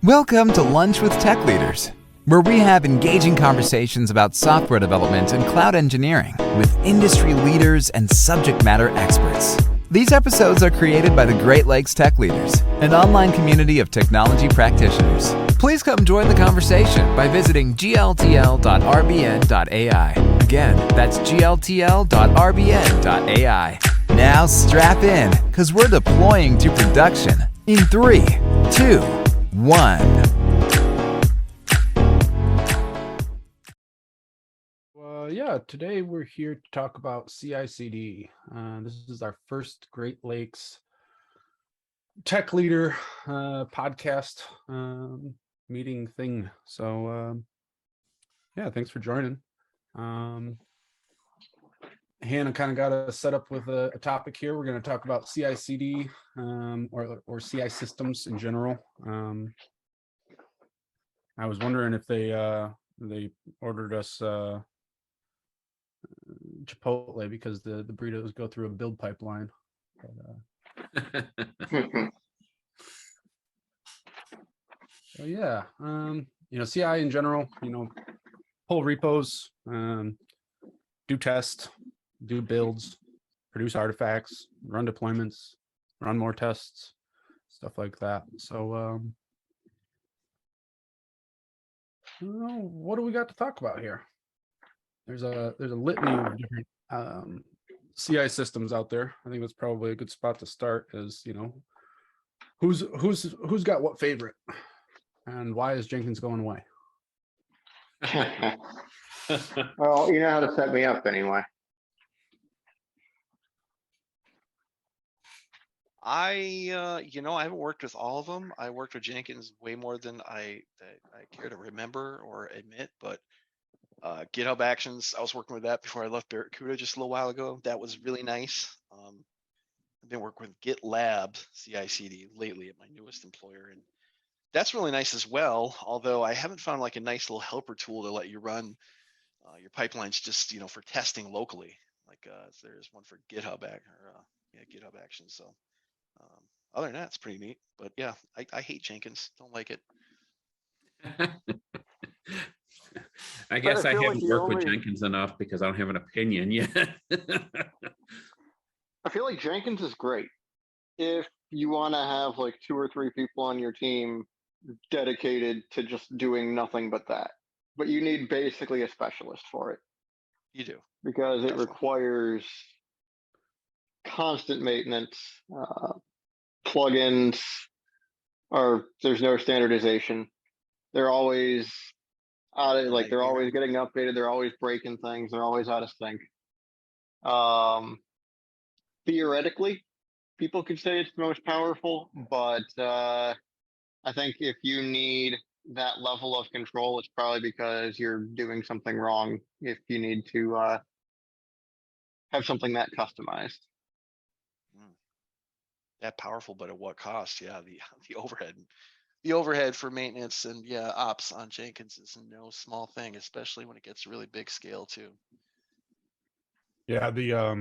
Welcome to Lunch with Tech Leaders, where we have engaging conversations about software development and cloud engineering with industry leaders and subject matter experts. These episodes are created by the Great Lakes Tech Leaders, an online community of technology practitioners. Please come join the conversation by visiting gltl.rbn.ai. Again, that's gltl.rbn.ai. Now strap in, because we're deploying to production in 3, 2, 1. Today we're here to talk about CI/CD. This is our first Great Lakes Tech Leader podcast meeting thing. So thanks for joining. Hannah kind of got us set up with a topic here. We're going to talk about CI/CD or CI systems in general. I was wondering if they ordered us Chipotle because the burritos go through a build pipeline. CI in general, pull repos, do test, do builds, produce artifacts, run deployments, run more tests, stuff like that. So what do we got to talk about here? There's a litany of different CI systems out there. I think that's probably a good spot to start. Is who's got what favorite, and why is Jenkins going away? Well, you know how to set me up anyway. I haven't worked with all of them. I worked with Jenkins way more than I care to remember or admit, but GitHub Actions, I was working with that before I left Barracuda just a little while ago. That was really nice. I've been working with GitLab CI/CD lately at my newest employer, and that's really nice as well. Although I haven't found like a nice little helper tool to let you run your pipelines just for testing locally. Like there's one for GitHub GitHub Actions. So other than that, it's pretty neat. But yeah, I hate Jenkins. Don't like it. I guess I haven't worked with Jenkins enough because I don't have an opinion yet. I feel like Jenkins is great if you want to have like 2 or 3 people on your team dedicated to just doing nothing but that. But you need basically a specialist for it. You do. Because it requires constant maintenance, plugins, or there's no standardization. They're always they're always getting updated. They're always breaking things. They're always out of sync. Theoretically, people could say it's the most powerful, but I think if you need that level of control, it's probably because you're doing something wrong if you need to have something that customized. That powerful, but at what cost? Yeah, the overhead for maintenance and ops on Jenkins is no small thing, especially when it gets really big scale too. Yeah, the I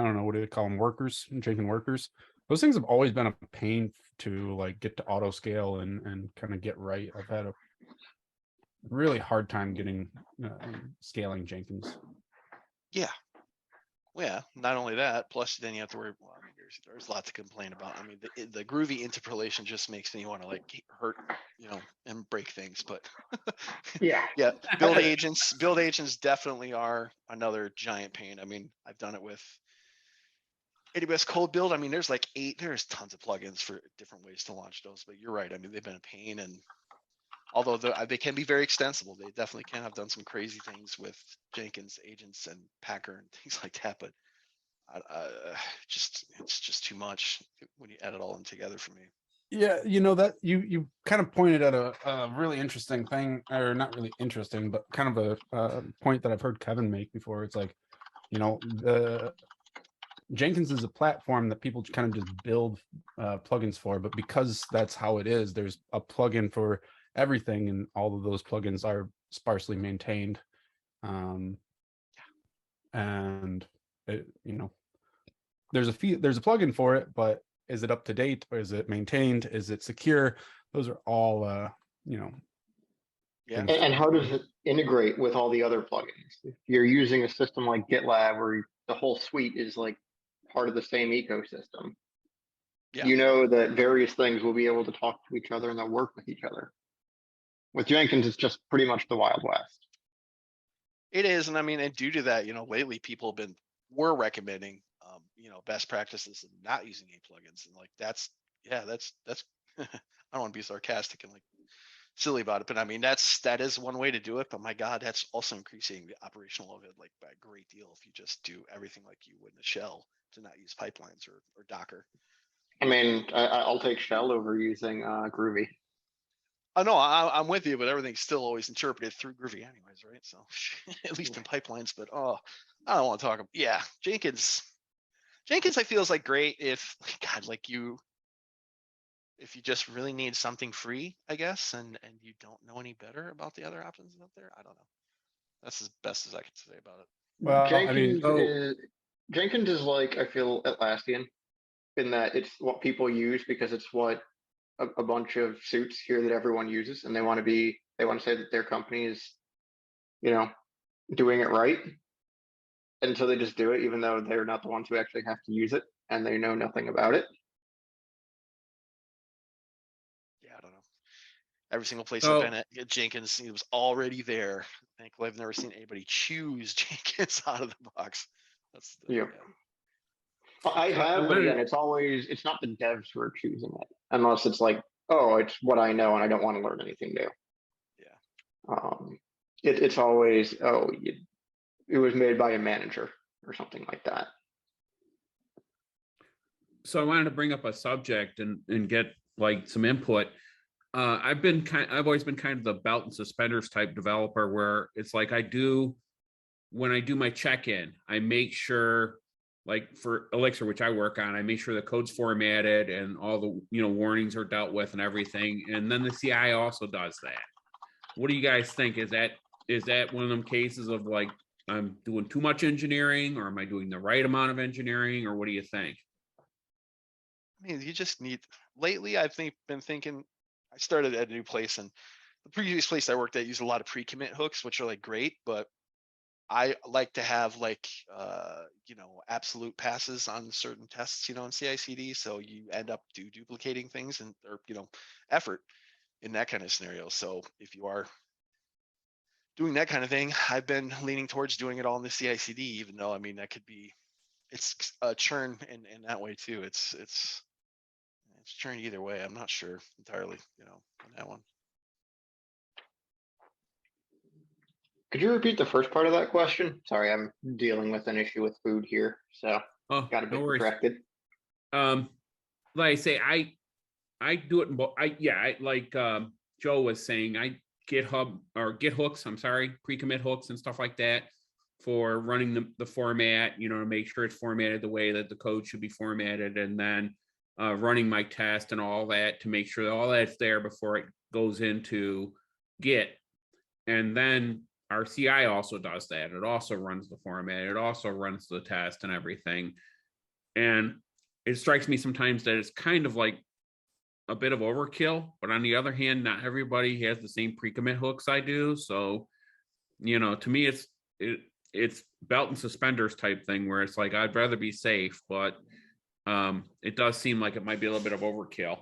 don't know, what do they call them, workers, Jenkins workers. Those things have always been a pain to like get to auto scale and kind of get right. I've had a really hard time getting scaling Jenkins. Yeah. Yeah, not only that, plus then you have to worry. Well, I mean, there's a lot to complain about. I mean, the groovy interpolation just makes me want to like hurt, and break things. But yeah, build agents definitely are another giant pain. I mean, I've done it with AWS Cold Build. I mean, there's tons of plugins for different ways to launch those. But you're right. I mean, they've been a pain, and although they can be very extensible, they definitely can have done some crazy things with Jenkins agents and Packer and things like that. But it's just too much when you add it all in together for me. Yeah, that you kind of pointed at a really interesting thing, or not really interesting, but kind of a point that I've heard Kevin make before. It's like, the Jenkins is a platform that people kind of just build plugins for, but because that's how it is, there's a plugin for everything, and all of those plugins are sparsely maintained. And it, there's a plugin for it, but is it up to date, or is it maintained? Is it secure? Those are all, And, things. and how does it integrate with all the other plugins? If you're using a system like GitLab, where the whole suite is like part of the same ecosystem, Yeah. you know that various things will be able to talk to each other and they'll work with each other. With Jenkins, it's just pretty much the Wild West. It is, and I mean, and due to that, lately people were recommending, best practices of not using a plugins, and like that's I don't want to be sarcastic and like silly about it, but I mean that is one way to do it. But my God, that's also increasing the operational of it like by a great deal if you just do everything like you would in a shell to not use pipelines or Docker. I mean, I'll take Shell over using Groovy. Oh no, I'm with you, but everything's still always interpreted through Groovy anyways, right? So at least in pipelines, but I don't want to talk about, yeah, Jenkins I feel is like great if God, like if you just really need something free, I guess, and you don't know any better about the other options out there. I don't know. That's as best as I can say about it. Well, Jenkins is like, I feel, Atlassian, in that it's what people use because it's what a bunch of suits here that everyone uses, and they want to say that their company is, doing it right. And so they just do it, even though they're not the ones who actually have to use it and they know nothing about it. Yeah, I don't know. Every single place I've been at Jenkins, it was already there. Thankfully, I've never seen anybody choose Jenkins out of the box. Yeah. I have, but again, it's not the devs who are choosing it, unless it's like, oh, it's what I know and I don't want to learn anything new. Yeah. It's always, it was made by a manager or something like that. So I wanted to bring up a subject and get like some input. I've always been kind of the belt and suspenders type developer, where it's like when I do my check-in, I make sure, like for Elixir, which I work on, I make sure the code's formatted and all the warnings are dealt with and everything. And then the CI also does that. What do you guys think? Is that one of them cases of like I'm doing too much engineering, or am I doing the right amount of engineering, or what do you think? I mean, you just need. Lately, I've been thinking. I started at a new place, and the previous place I worked at used a lot of pre-commit hooks, which are like great, but I like to have like absolute passes on certain tests, in CI/CD, so you end up duplicating things or effort in that kind of scenario. So if you are doing that kind of thing, I've been leaning towards doing it all in the CI/CD, even though I mean it's a churn in that way too. It's churn either way. I'm not sure entirely, on that one. Could you repeat the first part of that question? Sorry, I'm dealing with an issue with food here, so got a bit distracted. Like I say, I do it in like Joe was saying, I GitHub or GitHooks, I'm sorry, pre-commit hooks and stuff like that for running the format, to make sure it's formatted the way that the code should be formatted, and then running my test and all that to make sure all that's there before it goes into Git. And then our CI also does that. It also runs the format. It also runs the test and everything. And it strikes me sometimes that it's kind of like a bit of overkill, but on the other hand, not everybody has the same pre-commit hooks I do. So, to me, it's belt and suspenders type thing where it's like, I'd rather be safe, but it does seem like it might be a little bit of overkill.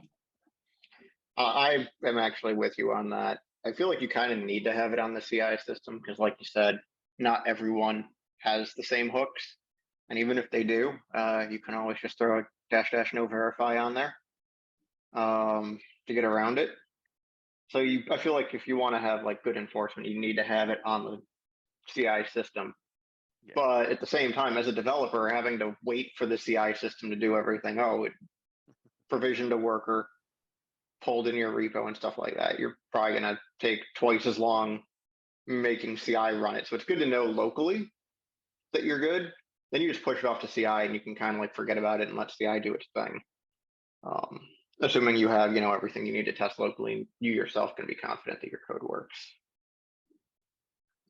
I am actually with you on that. I feel like you kind of need to have it on the CI system because, like you said, not everyone has the same hooks. And even if they do, you can always just throw a -- no verify on there to get around it. So I feel like if you want to have like good enforcement, you need to have it on the CI system. Yeah. But at the same time, as a developer, having to wait for the CI system to do everything, provisioned a worker, pulled in your repo and stuff like that, you're probably going to take twice as long making CI run it. So it's good to know locally that you're good. Then you just push it off to CI and you can kind of like forget about it and let CI do its thing. Assuming you have, everything you need to test locally, and you yourself can be confident that your code works.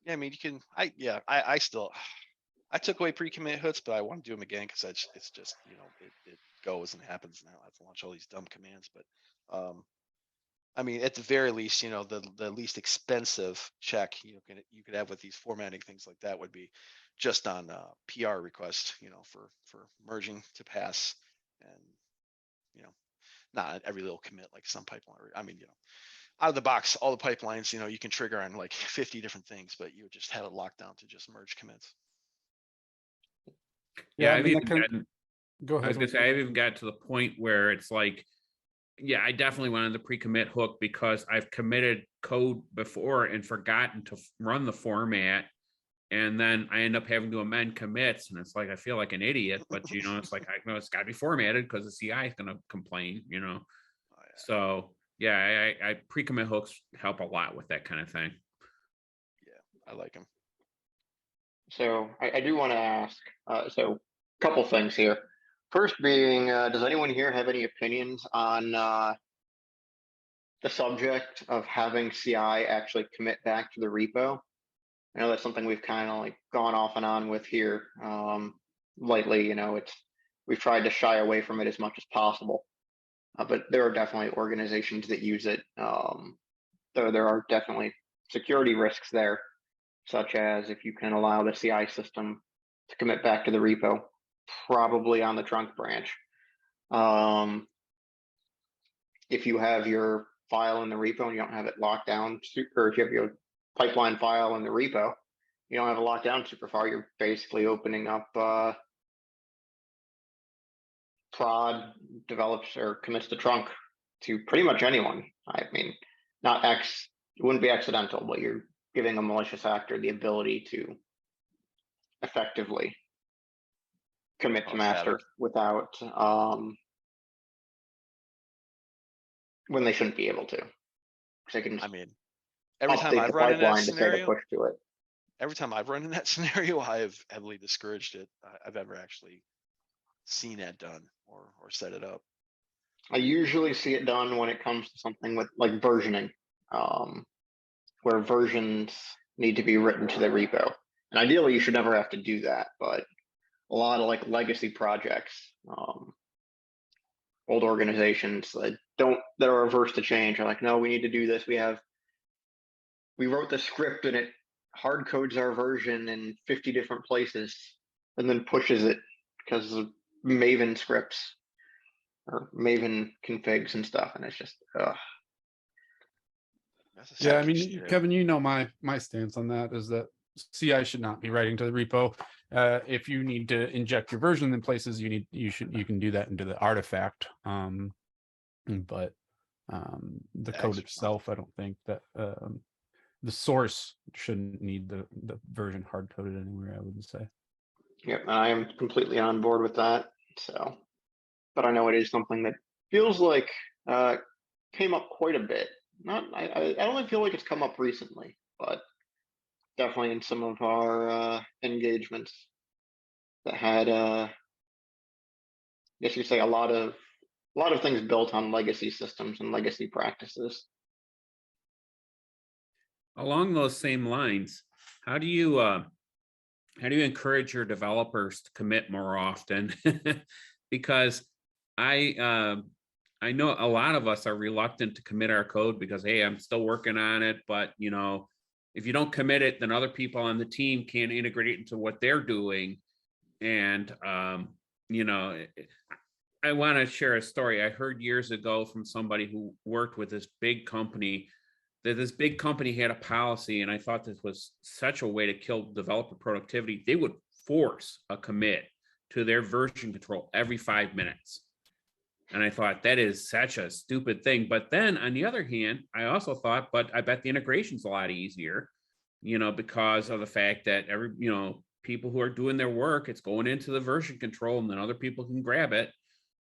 Yeah, I mean, you can. I took away pre-commit hooks, but I want to do them again because it's just, goes and happens, and I have to launch all these dumb commands. But I mean, at the very least, the least expensive check you could have with these formatting things like that would be just on PR request, for merging to pass, and not every little commit like some pipeline. I mean, out of the box, all the pipelines, you can trigger on like 50 different things, but you would just have it locked down to just merge commits. Yeah, I mean, that can go I was ahead. gonna say I've even got to the point where it's like, yeah, I definitely wanted the pre-commit hook because I've committed code before and forgotten to run the format, and then I end up having to amend commits, and it's like I feel like an idiot. But it's like I know it's got to be formatted because the CI is going to complain. Oh, yeah. So yeah, I pre-commit hooks help a lot with that kind of thing. Yeah, I like them. So I do want to ask, so a couple things here. First being, does anyone here have any opinions on the subject of having CI actually commit back to the repo? I know that's something we've kind of like gone off and on with here lately. We've tried to shy away from it as much as possible, but there are definitely organizations that use it. There are definitely security risks there, such as if you can allow the CI system to commit back to the repo, probably on the trunk branch. If you have your file in the repo and you don't have it locked down, or if you have your pipeline file in the repo, you don't have it locked down super far, you're basically opening up prod develops or commits the trunk to pretty much anyone. I mean, it wouldn't be accidental, but you're giving a malicious actor the ability to effectively commit to master without when they shouldn't be able to. They can, I mean, every time I've run in that scenario, push to it. every time I've run in that scenario, I've heavily discouraged it. I've ever actually seen that done or set it up. I usually see it done when it comes to something with like versioning, where versions need to be written to the repo. And ideally, you should never have to do that. But a lot of like legacy projects, old organizations that are averse to change are like, no, we need to do this. We wrote the script and it hard codes our version in 50 different places and then pushes it because of Maven scripts or Maven configs and stuff. And it's just, Yeah, I mean, Kevin, my stance on that is that CI should not be writing to the repo. If you need to inject your version in places, you can do that into the artifact. But the code itself, I don't think that the source shouldn't need the version hard coded anywhere, I wouldn't say. Yep, I am completely on board with that. So, but I know it is something that feels like came up quite a bit. I don't feel like it's come up recently, but definitely in some of our engagements that had, I guess you say, a lot of things built on legacy systems and legacy practices. Along those same lines, how do you encourage your developers to commit more often? Because I know a lot of us are reluctant to commit our code because, hey, I'm still working on it. But, if you don't commit it, then other people on the team can't integrate it into what they're doing. And, I want to share a story. I heard years ago from somebody who worked with this big company that this big company had a policy. And I thought this was such a way to kill developer productivity. They would force a commit to their version control every 5 minutes. And I thought that is such a stupid thing. But then on the other hand, I also thought, but I bet the integration's a lot easier, because of the fact that people who are doing their work, it's going into the version control and then other people can grab it,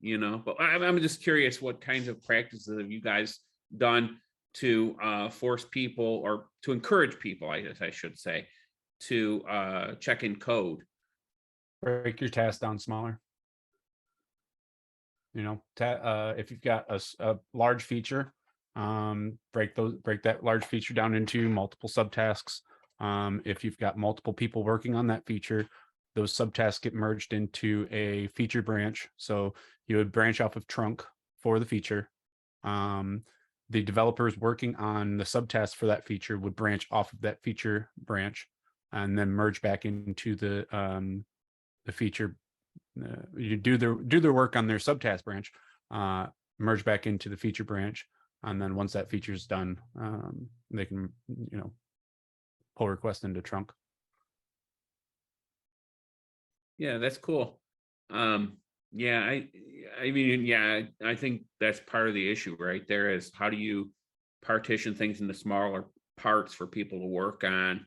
but I'm just curious, what kinds of practices have you guys done to force people or to encourage people, I guess I should say, to check in code? Break your tasks down smaller. If you've got a large feature, break that large feature down into multiple subtasks. If you've got multiple people working on that feature, those subtasks get merged into a feature branch. So you would branch off of trunk for the feature. The developers working on the subtask for that feature would branch off of that feature branch and then merge back into the feature. You do their work on their subtask branch, merge back into the feature branch, and then once that feature is done, they can pull request into trunk. Yeah, that's cool. Yeah, I mean, yeah, I think that's part of the issue right there is how do you partition things into smaller parts for people to work on?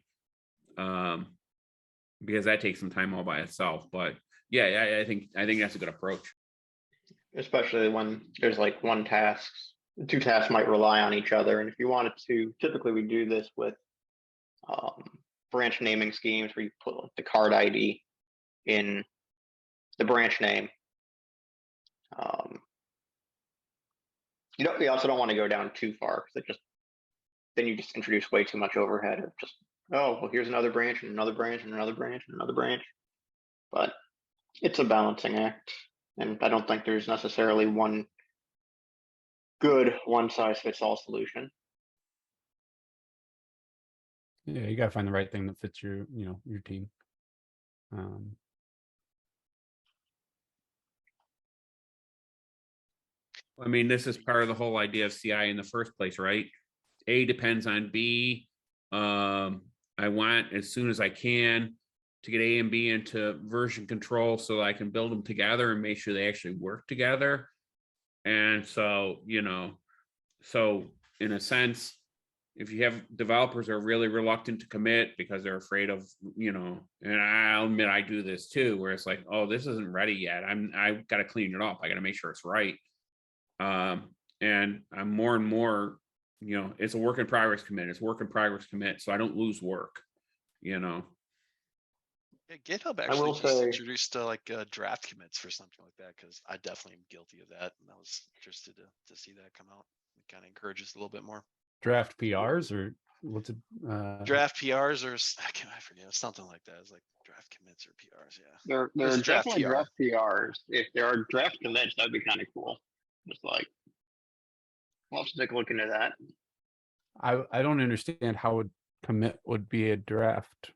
Because that takes some time all by itself. But yeah, I think that's a good approach. Especially when there's like two tasks might rely on each other. And if you wanted to, typically we do this with branch naming schemes where you put the card ID in the branch name. We also don't want to go down too far because then you just introduce way too much overhead of just, oh, well, here's another branch and another branch and another branch and another branch. But it's a balancing act. And I don't think there's necessarily one good one-size-fits-all solution. Yeah, you got to find the right thing that fits your team. I mean, this is part of the whole idea of CI in the first place, right? A depends on B. I want as soon as I can to get A and B into version control so I can build them together and make sure they actually work together. And so, so in a sense, if you have developers are really reluctant to commit because they're afraid of, and I'll admit I do this too, where it's like, oh, this isn't ready yet. I've got to clean it up. I got to make sure it's right. And I'm more and more, it's a work in progress commit. It's work in progress commit. So I don't lose work, Yeah, GitHub actually just introduced draft commits for something like that because I definitely am guilty of that, and I was interested to see that come out. It kind of encourages a little bit more. Draft PRs or what's it? Draft PRs or I forget something like that. It's like draft commits or PRs. Yeah, there are definitely draft PRs. If there are draft commits, that'd be kind of cool. Just like, we'll have to take a look into that. I don't understand how a commit would be a draft.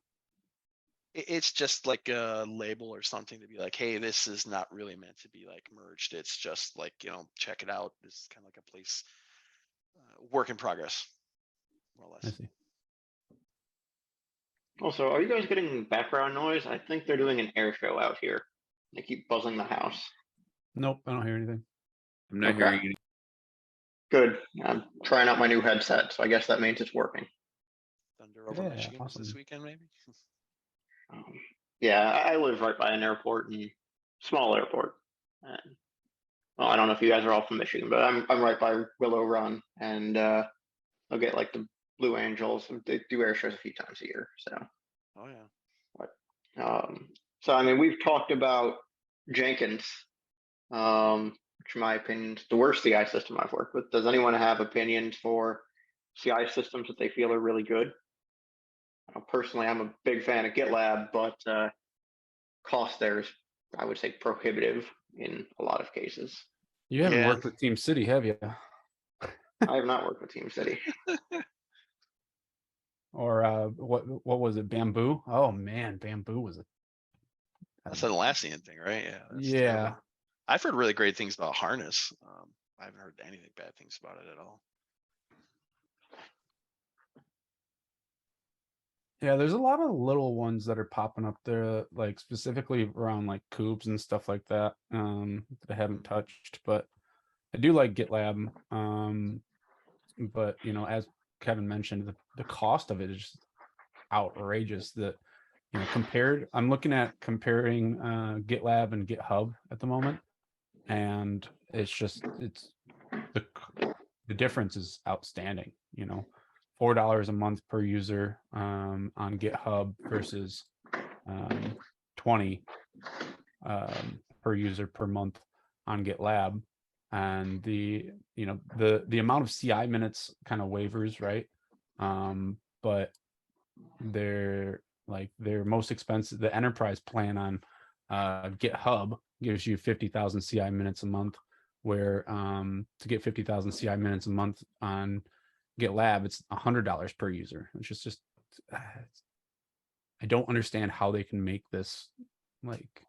It's just like a label or something to be like, hey, this is not really meant to be like merged. It's just like, check it out. This is kind of like a place, work in progress, more or less. I see. Also, are you guys getting background noise? I think they're doing an air show out here. They keep buzzing the house. Nope, I don't hear anything. I'm not hearing you. Good. I'm trying out my new headset, so I guess that means it's working. Thunder over Michigan this weekend, maybe? Yeah, I live right by an airport, and small airport. Well, I don't know if you guys are all from Michigan, but I'm right by Willow Run, and I'll get like the Blue Angels. They do air shows a few times a year, so. Oh yeah. But, so I mean, we've talked about Jenkins, which in my opinion is the worst CI system I've worked with. Does anyone have opinions for CI systems that they feel are really good? Personally, I'm a big fan of GitLab, but cost there is, I would say, prohibitive in a lot of cases. You haven't worked with Team City, have you? I have not worked with Team City. Or what was it? Bamboo? Oh man, Bamboo was that's an Atlassian thing, right? Yeah. Terrible. I've heard really great things about Harness. I haven't heard anything bad things about it at all. Yeah, there's a lot of little ones that are popping up there, like specifically around like Kubes and stuff like that, that I haven't touched, but I do like GitLab. But as Kevin mentioned, the cost of it is just outrageous. That I'm looking at comparing GitLab and GitHub at the moment, and it's the difference is outstanding. $4 a month per user on GitHub versus $20 per user per month on GitLab, and the amount of CI minutes kind of wavers, right? But Like their most expensive, the enterprise plan on GitHub gives you 50,000 CI minutes a month, where to get 50,000 CI minutes a month on GitLab, it's $100 per user. It's just I don't understand how they can make this like.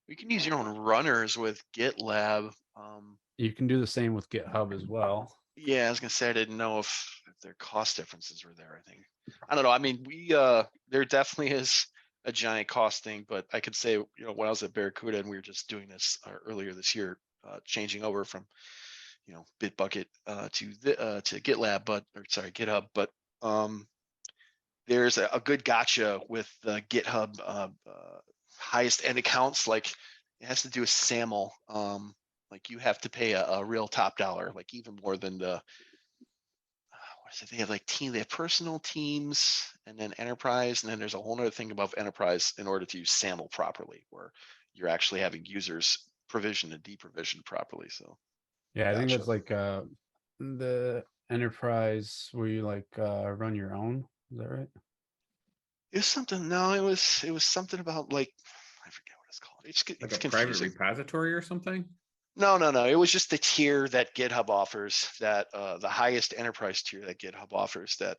You can use your own runners with GitLab. You can do the same with GitHub as well. Yeah, I was gonna say I didn't know if their cost differences were there. I think I don't know. I mean, there definitely is a giant cost thing, but I could say when I was at Barracuda and we were just doing this earlier this year, changing over from Bitbucket to GitLab, GitHub, but there's a good gotcha with the GitHub highest end accounts. Like it has to do with SAML. Like you have to pay a real top dollar, like even more than the what is it? They have like they have personal teams and then enterprise, and then there's a whole other thing above enterprise in order to use SAML properly, where you're actually having users provision and deprovision properly. So yeah, I think gotcha. that's like the enterprise where you like run your own. Is that right? It was something. No, it was something about like I forget what it's called. It's Like it's a private confusing. repository or something? No. It was just the tier that GitHub offers, that the highest enterprise tier that GitHub offers, that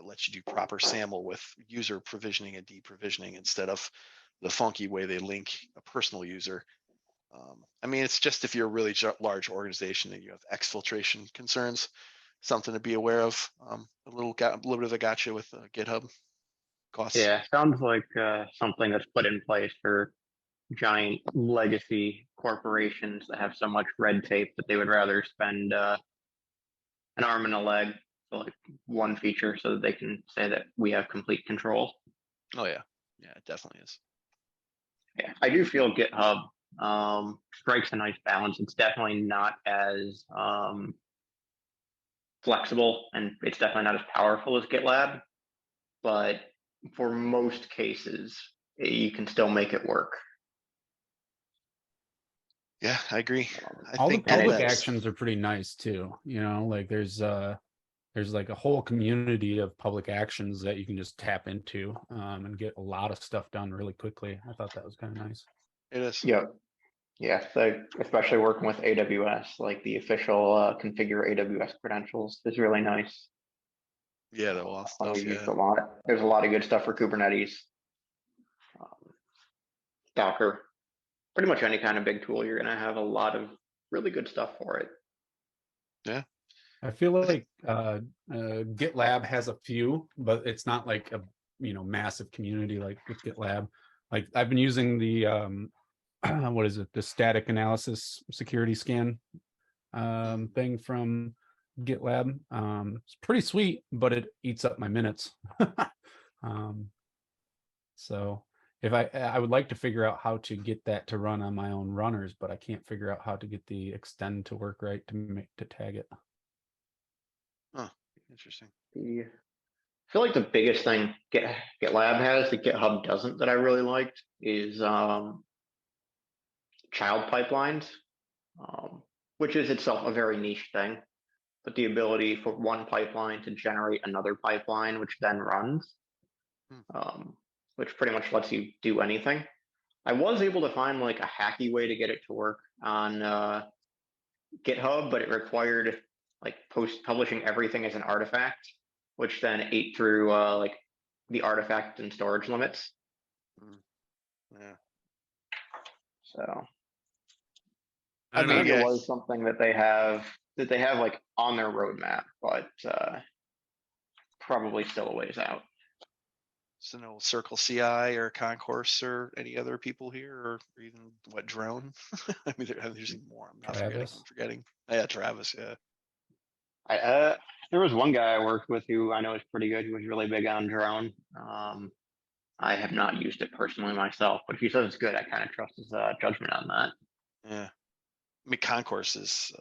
lets you do proper SAML with user provisioning and deprovisioning instead of the funky way they link a personal user. I mean, it's just if you're a really large organization and you have exfiltration concerns, something to be aware of. A little bit of a gotcha with GitHub costs. Yeah, sounds like something that's put in place for giant legacy corporations that have so much red tape that they would rather spend an arm and a leg for like one feature so that they can say that we have complete control. Oh yeah, it definitely is. Yeah, I do feel GitHub strikes a nice balance. It's definitely not as flexible, and it's definitely not as powerful as GitLab, but for most cases, you can still make it work. Yeah, I agree. I All the think public that's- actions are pretty nice too. Like there's like a whole community of public actions that you can just tap into and get a lot of stuff done really quickly. I thought that was kind of nice. It is. Yep. Yeah, so especially working with AWS, like the official configure AWS credentials is really nice. Yeah, the wall stuff. We've used Yeah. a lot. There's a lot of good stuff for Kubernetes, Docker, pretty much any kind of big tool. You're going to have a lot of really good stuff for it. Yeah. I feel like GitLab has a few, but it's not like a massive community like with GitLab. Like I've been using the what is it, the static analysis security scan thing from GitLab. It's pretty sweet, but it eats up my minutes. So if I would like to figure out how to get that to run on my own runners, but I can't figure out how to get the extend to work right to tag it. Huh. Interesting. I feel like the biggest thing GitLab has that GitHub doesn't that I really liked is child pipelines, which is itself a very niche thing, but the ability for one pipeline to generate another pipeline, which then runs, which pretty much lets you do anything. I was able to find like a hacky way to get it to work on GitHub, but it required like publishing everything as an artifact, which then ate through like the artifact and storage limits. Yeah. So I I don't know. think it Yeah. was something that they have like on their roadmap, but probably still a ways out. So no Circle CI or Concourse or any other people here, or even what Drone? I mean, there's even more. I'm forgetting. Yeah, Travis. Yeah. There was one guy I worked with who I know is pretty good. Who was really big on Drone. I have not used it personally myself, but if he says it's good, I kind of trust his judgment on that. Yeah. I mean, Concourse is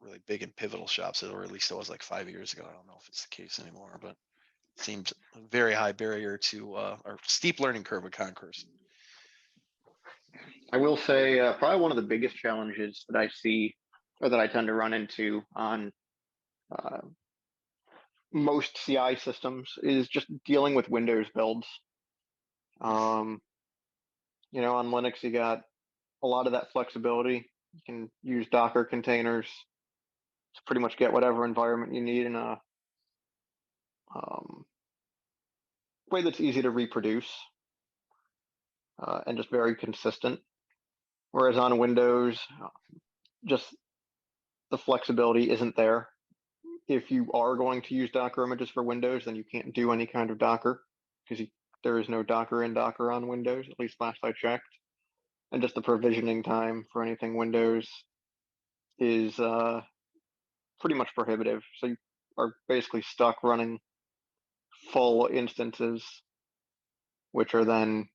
really big in pivotal shops, or at least it was like 5 years ago. I don't know if it's the case anymore, but it seems a very high barrier to or steep learning curve with Concourse. I will say probably one of the biggest challenges that I see or that I tend to run into on most CI systems is just dealing with Windows builds. On Linux, you got a lot of that flexibility. You can use Docker containers to pretty much get whatever environment you need in a way that's easy to reproduce and just very consistent. Whereas on Windows, just the flexibility isn't there. If you are going to use Docker images for Windows, then you can't do any kind of Docker because there is no Docker in Docker on Windows, at least last I checked. And just the provisioning time for anything Windows is pretty much prohibitive. So you are basically stuck running full instances, which are then,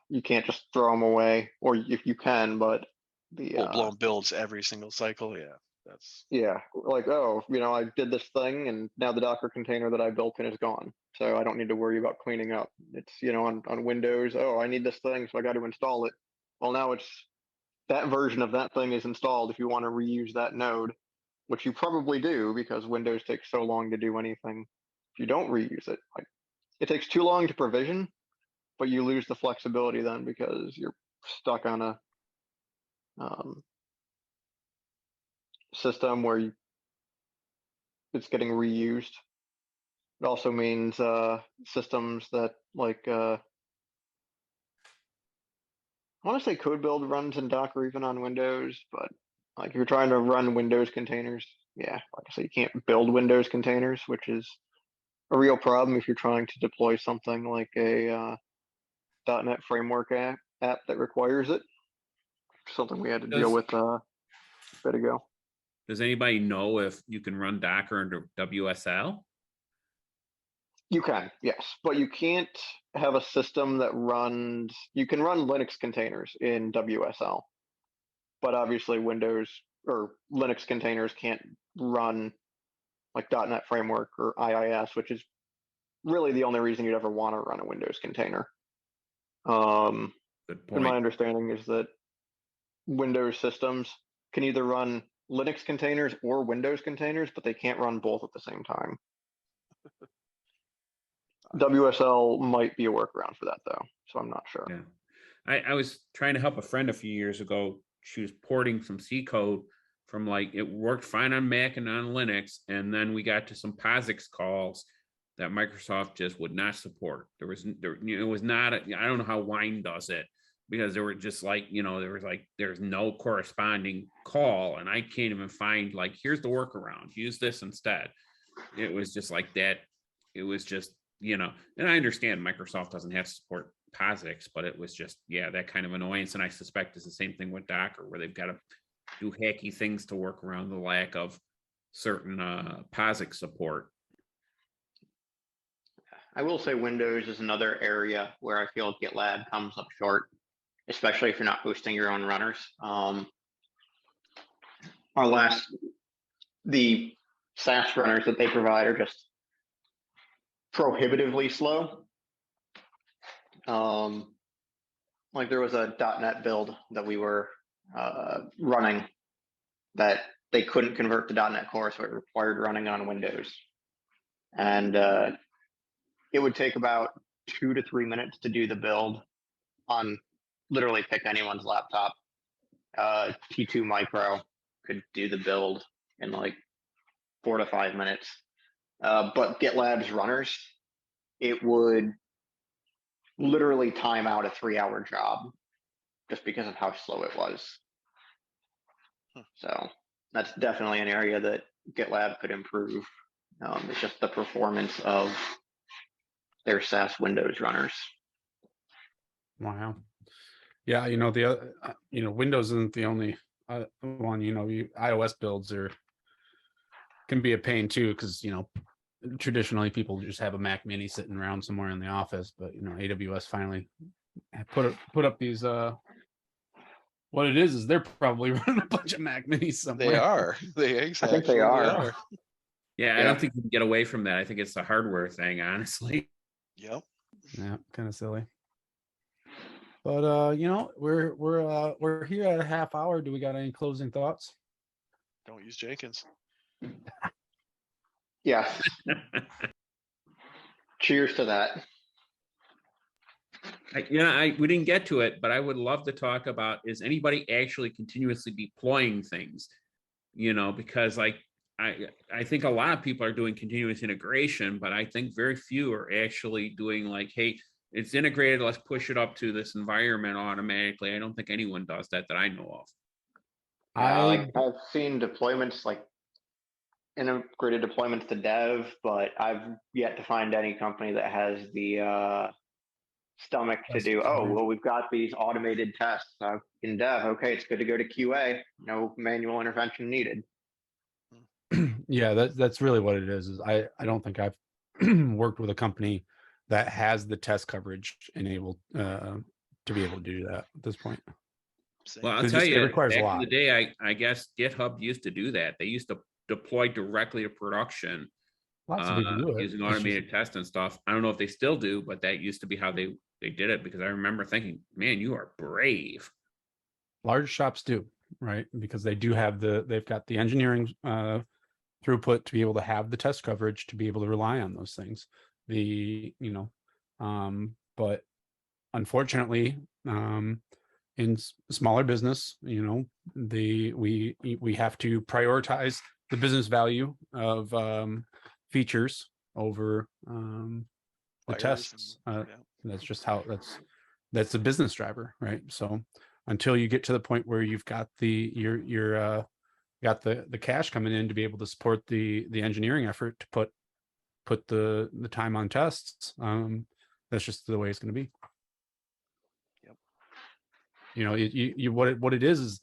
you can't just throw them away, or if you can, but the Full-blown builds every single cycle. Yeah, that's like, oh, I did this thing and now the Docker container that I built in is gone. So I don't need to worry about cleaning up. It's, on Windows, oh, I need this thing, so I got to install it. Well, now it's that version of that thing is installed if you want to reuse that node, which you probably do because Windows takes so long to do anything. If you don't reuse it, like it takes too long to provision, but you lose the flexibility then because you're stuck on a system where it's getting reused. It also means systems that I want to say code build runs in Docker even on Windows, but like if you're trying to run Windows containers, like I say, you can't build Windows containers, which is a real problem if you're trying to deploy something like a .NET framework app that requires it. Something we had to deal with a bit ago. Does anybody know if you can run Docker under WSL? You can, yes, but you can't have a system that runs. You can run Linux containers in WSL, but obviously Windows or Linux containers can't run like .NET Framework or IIS, which is really the only reason you'd ever want to run a Windows container. Good point. And my understanding is that Windows systems can either run Linux containers or Windows containers, but they can't run both at the same time. WSL might be a workaround for that, though, so I'm not sure. Yeah, I was trying to help a friend a few years ago. She was porting some C code from it worked fine on Mac and on Linux, and then we got to some POSIX calls that Microsoft just would not support. It was not. I don't know how Wine does it because there were just there's no corresponding call, and I can't even find here's the workaround. Use this instead. It was just like that. It was just. And I understand Microsoft doesn't have to support POSIX, but it was just, that kind of annoyance. And I suspect it's the same thing with Docker, where they've got to do hacky things to work around the lack of certain POSIX support. I will say Windows is another area where I feel GitLab comes up short, especially if you're not hosting your own runners. The SaaS runners that they provide are just prohibitively slow. There was a .NET build that we were running that they couldn't convert to .NET Core, so it required running on Windows. And it would take about 2 to 3 minutes to do the build on literally pick anyone's laptop. T2 Micro could do the build in 4 to 5 minutes. But GitLab's runners, it would literally time out a 3-hour job just because of how slow it was. So that's definitely an area that GitLab could improve. It's just the performance of their SaaS Windows runners. Wow. Yeah, the other, Windows isn't the only one. iOS builds can be a pain too, because traditionally people just have a Mac Mini sitting around somewhere in the office, but AWS finally put up these. What it is they're probably running a bunch of Mac Minis somewhere. They are. They I think they are. Yeah, I don't think you can get away from that. I think it's the hardware thing, honestly. Yep. Yeah, kind of silly. But we're here at a half hour. Do we got any closing thoughts? Don't use Jenkins. Yes. Cheers to that. We didn't get to it, but I would love to talk about, is anybody actually continuously deploying things? Because like I think a lot of people are doing continuous integration, but I think very few are actually doing like, hey, it's integrated, let's push it up to this environment automatically. I don't think anyone does that I know of. I've seen deployments like integrated deployments to dev, but I've yet to find any company that has the stomach to do, oh, well, we've got these automated tests in dev. Okay, it's good to go to QA. No manual intervention needed. Yeah, that's really what it is I don't think I've worked with a company that has the test coverage enabled to be able to do that at this point. Well, I'll tell you, back in the day, I guess GitHub used to do that. They used to deploy directly to production. Lots of people do it using automated tests and stuff. I don't know if they still do, but that used to be how they did it, because I remember thinking, man, you are brave. Large shops do, right? Because they do have they've got the engineering throughput to be able to have the test coverage to be able to rely on those things. But unfortunately, in smaller business, we have to prioritize the business value of features over the tests. That's just how that's the business driver, right? So until you get to the point where you've got the cash coming in to be able to support the engineering effort to put the time on tests, that's just the way it's going to be. Yep. What it is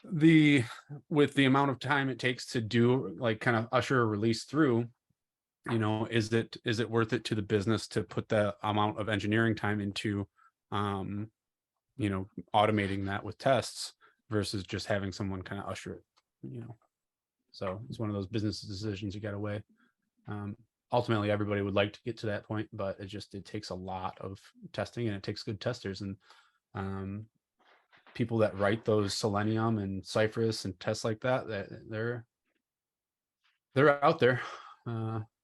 with the amount of time it takes to do, like, kind of usher a release through, is it worth it to the business to put the amount of engineering time into automating that with tests versus just having someone kind of usher it. So it's one of those business decisions you got to weigh. Ultimately, everybody would like to get to that point, but it takes a lot of testing, and it takes good testers. And people that write those Selenium and Cypress and tests like that they're out there.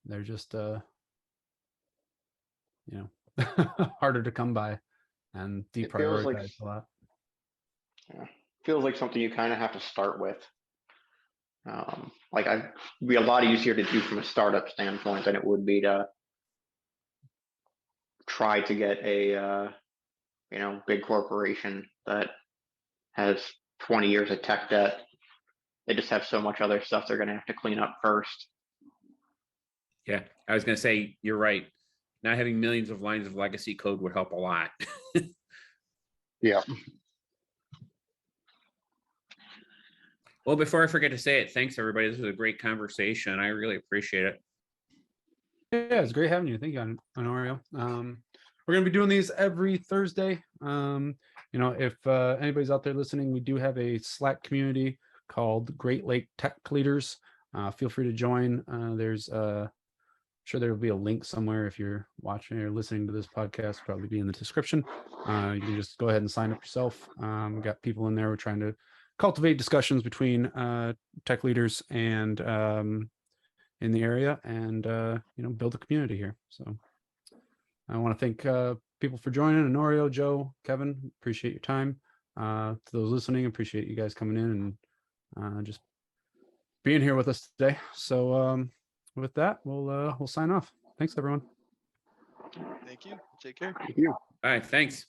They're just harder to come by and deprioritized a lot. Yeah, feels like something you kind of have to start with. It'd be a lot easier to do from a startup standpoint than it would be to try to get a big corporation that has 20 years of tech debt. They just have so much other stuff they're going to have to clean up first. Yeah, I was going to say, you're right. Not having millions of lines of legacy code would help a lot. Yeah. Well, before I forget to say it, thanks everybody. This was a great conversation. I really appreciate it. Yeah, it's great having you. Thank you, Onorio. We're going to be doing these every Thursday. If anybody's out there listening, we do have a Slack community called Great Lake Tech Leaders. Feel free to join. There's sure there will be a link somewhere if you're watching or listening to this podcast, probably be in the description. You can just go ahead and sign up yourself. We've got people in there. We're trying to cultivate discussions between tech leaders and in the area, and build a community here. So I want to thank people for joining. Onorio, Joe, Kevin, appreciate your time. To those listening, appreciate you guys coming in and just being here with us today. So with that, we'll sign off. Thanks, everyone. Thank you. Take care. Thank you. All right, thanks.